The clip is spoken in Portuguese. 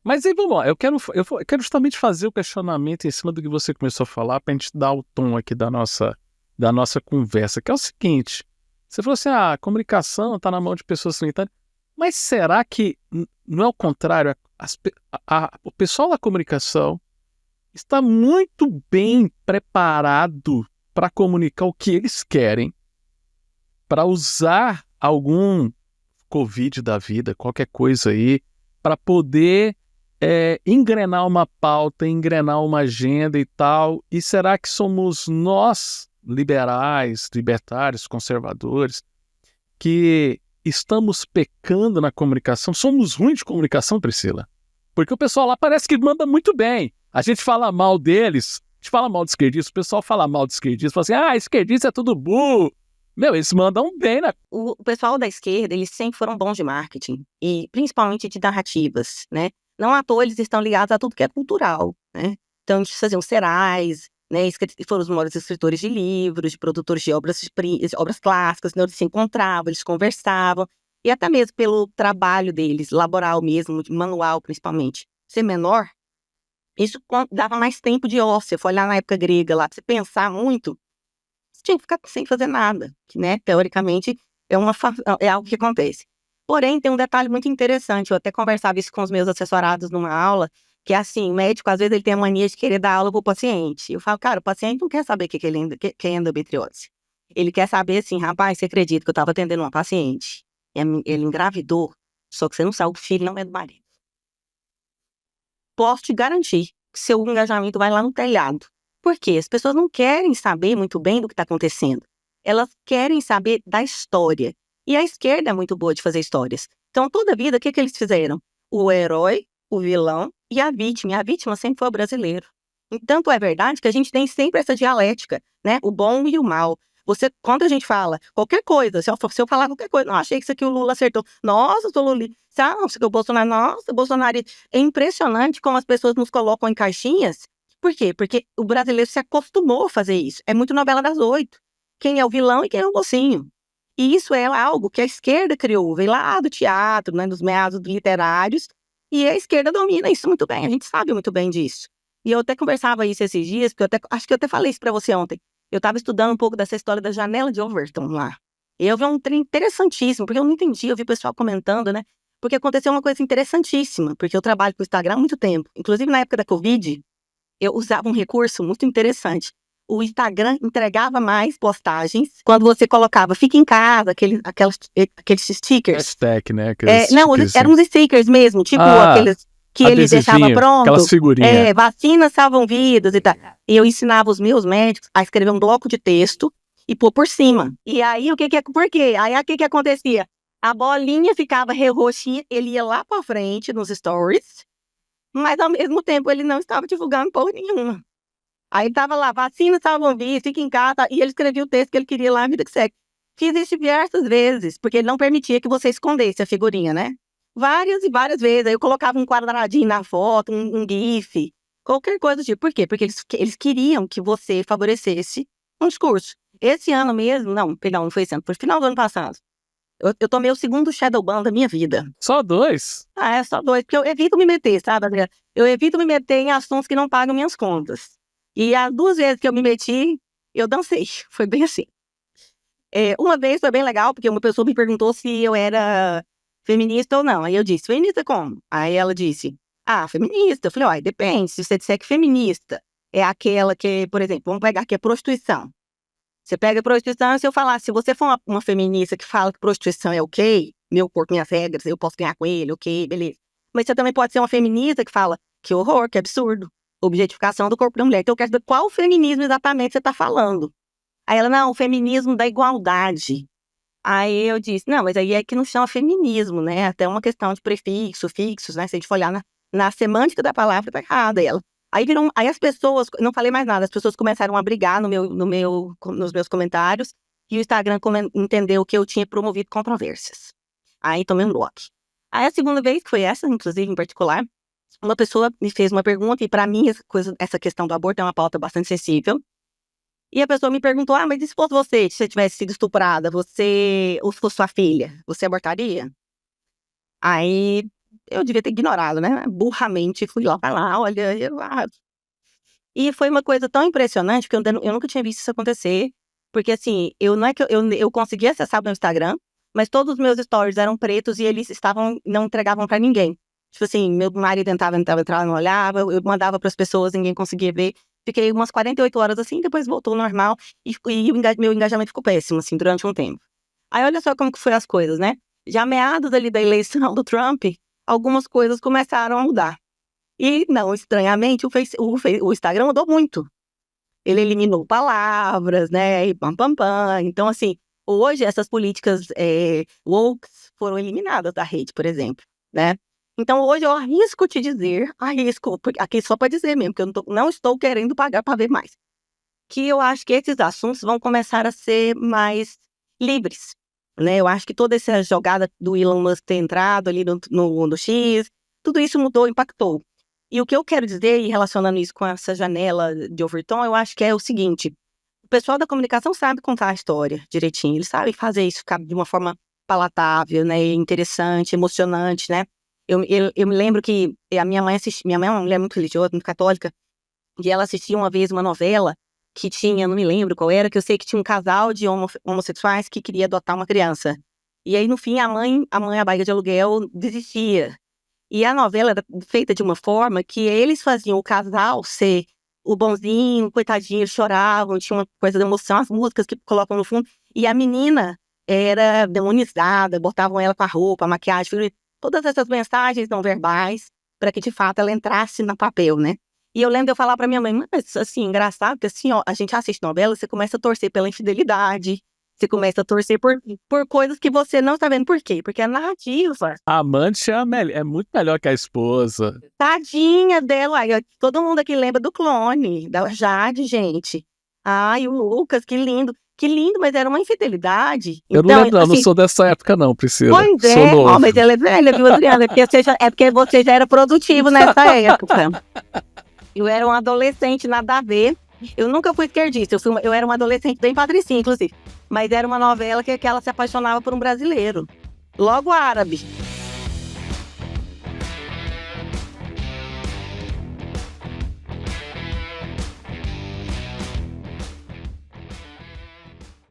Mas aí, vamos lá, eu quero justamente fazer o questionamento em cima do que você começou a falar, para a gente dar o tom aqui da nossa conversa, que é o seguinte, você falou assim, a comunicação está na mão de pessoas solitárias, mas será que não é o contrário? O pessoal da comunicação está muito bem preparado para comunicar o que eles querem, para usar algum Covid da vida, qualquer coisa aí, para poder engrenar uma pauta, engrenar uma agenda e tal. E será que somos nós, liberais, libertários, conservadores, que estamos pecando na comunicação? Somos ruins de comunicação, Priscila? Porque o pessoal lá parece que manda muito bem. A gente fala mal deles, a gente fala mal de esquerdistas, o pessoal fala mal de esquerdistas, fala assim, esquerdista é tudo burro. Meu, eles mandam bem, né? O pessoal da esquerda, eles sempre foram bons de marketing, e principalmente de narrativas, né? Não à toa eles estão ligados a tudo que é cultural, né? Então, eles faziam cerais, né? Foram os maiores escritores de livros, de produtores de obras clássicas, né? Eles se encontravam, eles conversavam, e até mesmo pelo trabalho deles, laboral mesmo, manual principalmente, ser menor, isso dava mais tempo de ócio. Se for olhar na época grega lá, pra você pensar muito, você tinha que ficar sem fazer nada, que, né, teoricamente, é algo que acontece. Porém, tem um detalhe muito interessante, eu até conversava isso com os meus assessorados numa aula, que é assim, o médico, às vezes, ele tem a mania de querer dar aula pro paciente. Eu falo, cara, o paciente não quer saber o que é endometriose. Ele quer saber assim, rapaz, você acredita que eu estava atendendo uma paciente, ele engravidou, só que você não sabe, o filho não é do marido. Posso te garantir que seu engajamento vai lá no telhado. Por quê? As pessoas não querem saber muito bem do que está acontecendo. Elas querem saber da história. E a esquerda é muito boa de fazer histórias. Então, toda a vida, o que eles fizeram? O herói, o vilão e a vítima. E a vítima sempre foi o brasileiro. Então, é verdade que a gente tem sempre essa dialética, né? O bom e o mal. Quando a gente fala qualquer coisa, se eu falar qualquer coisa, não, achei que isso aqui o Lula acertou. Nossa, sou Lula. Não, isso aqui o Bolsonaro, nossa, Bolsonaro. É impressionante como as pessoas nos colocam em caixinhas. Por quê? Porque o brasileiro se acostumou a fazer isso. É muito novela das 8. Quem é o vilão e quem é o mocinho. E isso é algo que a esquerda criou, veio lá do teatro, né, dos meados literários, e a esquerda domina isso muito bem, a gente sabe muito bem disso. E eu até conversava isso esses dias, porque acho que eu até falei isso para você ontem. Eu estava estudando um pouco dessa história da janela de Overton lá. E eu vi um trem interessantíssimo, porque eu não entendi, eu vi o pessoal comentando, né? Porque aconteceu uma coisa interessantíssima, porque eu trabalho com o Instagram há muito tempo. Inclusive, na época da Covid, eu usava um recurso muito interessante. O Instagram entregava mais postagens quando você colocava fica em casa, aqueles stickers. Hashtag, né? Não, eram uns stickers mesmo, tipo aqueles que ele deixava pronto. Aquelas figurinhas. Vacinas salvam vidas e tal. E eu ensinava os meus médicos a escrever um bloco de texto e pôr por cima. E aí, por quê? Aí, o que acontecia? A bolinha ficava roxinha, ele ia lá pra frente nos stories, mas ao mesmo tempo ele não estava divulgando porra nenhuma. Aí tava lá, vacina salvam vidas, fica em casa, e ele escrevia o texto que ele queria lá, a vida que segue. Fiz isso diversas vezes, porque ele não permitia que você escondesse a figurinha, né? Várias e várias vezes. Aí eu colocava um quadradinho na foto, um gif, qualquer coisa do tipo. Por quê? Porque eles queriam que você favorecesse um discurso. Esse ano mesmo, não foi esse ano, foi final do ano passado. Eu tomei o segundo Shadowban da minha vida. Só 2? Só 2, porque eu evito me meter, sabe, Adriana? Eu evito me meter em assuntos que não pagam minhas contas. E as 2 vezes que eu me meti, eu dancei. Foi bem assim. Uma vez foi bem legal, porque uma pessoa me perguntou se eu era feminista ou não. Aí eu disse, feminista como? Aí ela disse, feminista. Eu falei, depende. Se você disser que feminista é aquela que, por exemplo, vamos pegar aqui a prostituição. Você pega a prostituição e se eu falar, se você for uma feminista que fala que prostituição é ok, meu corpo, minhas regras, eu posso ganhar com ele, ok, beleza. Mas você também pode ser uma feminista que fala, que horror, que absurdo. Objetificação do corpo da mulher. Então eu quero saber qual feminismo exatamente você está falando. Aí ela, não, o feminismo da igualdade. Aí eu disse, não, mas aí é que não chama feminismo, né? Até uma questão de prefixo, fixos, né? Se a gente for olhar na semântica da palavra, tá errada ela. Aí as pessoas, não falei mais nada, as pessoas começaram a brigar nos meus comentários, e o Instagram entendeu que eu tinha promovido controvérsias. Aí tomei um bloco. Aí a segunda vez, que foi essa, inclusive, em particular, uma pessoa me fez uma pergunta, e para mim essa questão do aborto é uma pauta bastante sensível. E a pessoa me perguntou, mas e se fosse você, se você tivesse sido estuprada, ou se fosse sua filha, você abortaria? Aí eu devia ter ignorado, né? Burramente fui lá, olha. E foi uma coisa tão impressionante, porque eu nunca tinha visto isso acontecer. Porque assim, não é que eu consegui acessar o meu Instagram, mas todos os meus stories eram pretos e eles não entregavam pra ninguém. Tipo assim, meu marido tentava entrar, não olhava, eu mandava pras pessoas, ninguém conseguia ver. Fiquei umas 48 horas assim, depois voltou ao normal e meu engajamento ficou péssimo, assim, durante um tempo. Aí olha só como que foi as coisas, né? Já meados ali da eleição do Trump, algumas coisas começaram a mudar. E, não, estranhamente, o Instagram mudou muito. Ele eliminou palavras, né, e pam, pam, pam. Então, assim, hoje essas políticas woke foram eliminadas da rede, por exemplo, né? Então, hoje eu arrisco te dizer, aqui só para dizer mesmo, que eu não estou querendo pagar para ver mais, que eu acho que esses assuntos vão começar a ser mais livres, né? Eu acho que toda essa jogada do Elon Musk ter entrado ali no X, tudo isso mudou, impactou. E o que eu quero dizer, e relacionando isso com essa janela de Overton, eu acho que é o seguinte: o pessoal da comunicação sabe contar a história direitinho, eles sabem fazer isso ficar de uma forma palatável, né, interessante, emocionante, né? Eu me lembro que a minha mãe é uma mulher muito religiosa, muito católica, e ela assistia uma vez uma novela que tinha, não me lembro qual era, que eu sei que tinha um casal de homossexuais que queria adotar uma criança. E aí, no fim, a barriga de aluguel desistia. E a novela era feita de uma forma que eles faziam o casal ser o bonzinho, o coitadinho, eles choravam, tinha uma coisa de emoção, as músicas que colocam no fundo. E a menina era demonizada, botavam ela com a roupa, a maquiagem, todas essas mensagens não verbais, para que de fato ela entrasse no papel, né? E eu lembro de eu falar pra minha mãe, mas assim, engraçado, que assim, ó, a gente assiste novela, você começa a torcer pela infidelidade, você começa a torcer por coisas que você não está vendo. Por quê? Porque a narrativa. A amante é muito melhor que a esposa. Tadinha dela. Ai, todo mundo aqui lembra do clone, da Jade, gente. Ai, o Lucas, que lindo. Que lindo, mas era uma infidelidade. Eu Então, não lembro, assim, não sou dessa época, não, Priscila. pois Sou é. novo. Ó, mas ela é velha, viu, Adriana? É porque você já era produtivo nessa época. Eu era um adolescente, nada a ver. Eu nunca fui esquerdista, eu era uma adolescente bem patricinha, inclusive. Mas era uma novela que ela se apaixonava por um brasileiro. Logo árabe.